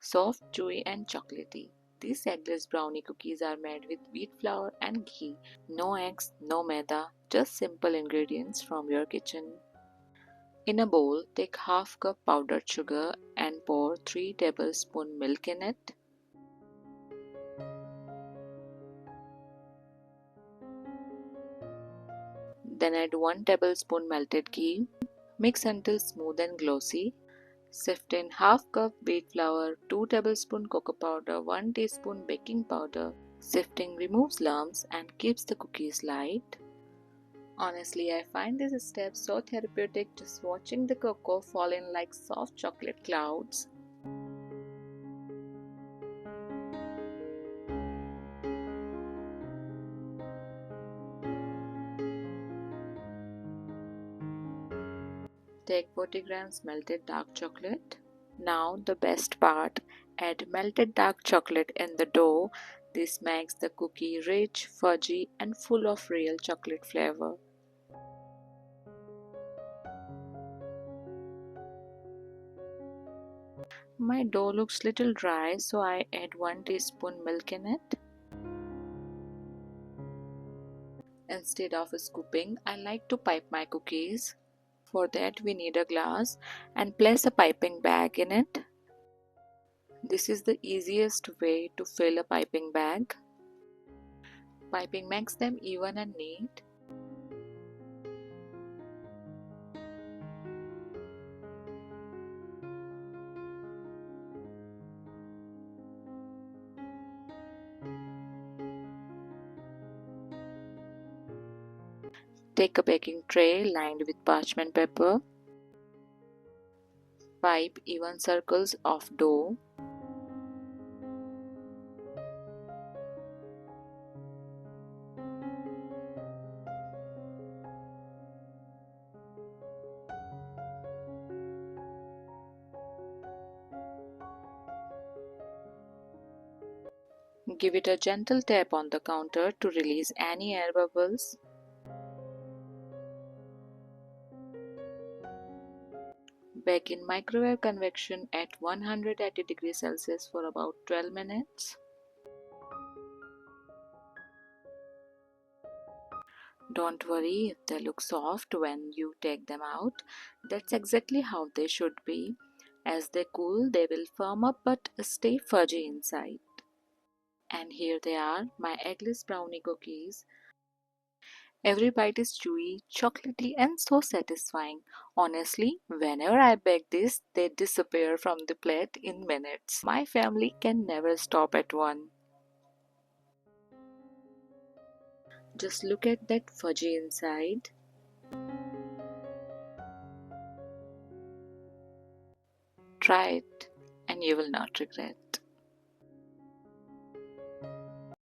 Soft, chewy and chocolatey. These eggless brownie cookies are made with wheat flour and ghee. No eggs, no maida, just simple ingredients from your kitchen. In a bowl, take half cup powdered sugar and pour 3 tablespoon milk in it. Then add 1 tablespoon melted ghee. Mix until smooth and glossy. Sift in half cup wheat flour, 2 tablespoon cocoa powder, 1 teaspoon baking powder. Sifting removes lumps and keeps the cookies light. Honestly, I find this step so therapeutic, just watching the cocoa fall in like soft chocolate clouds. Take 40 grams melted dark chocolate. Now the best part, add melted dark chocolate in the dough. This makes the cookie rich, fudgy and full of real chocolate flavor. My dough looks little dry, so I add 1 teaspoon milk in it. Instead of scooping, I like to pipe my cookies. For that we need a glass and place a piping bag in it. This is the easiest way to fill a piping bag. Piping makes them even and neat. Take a baking tray lined with parchment paper. Pipe even circles of dough. Give it a gentle tap on the counter to release any air bubbles. Bake in microwave convection at 180 degrees Celsius for about 12 minutes. Don't worry if they look soft when you take them out. That's exactly how they should be. As they cool, they will firm up but stay fudgy inside. And here they are, my eggless brownie cookies. Every bite is chewy, chocolatey, and so satisfying. Honestly, whenever I bake this, they disappear from the plate in minutes. My family can never stop at one. Just look at that fudgy inside. Try it, and you will not regret.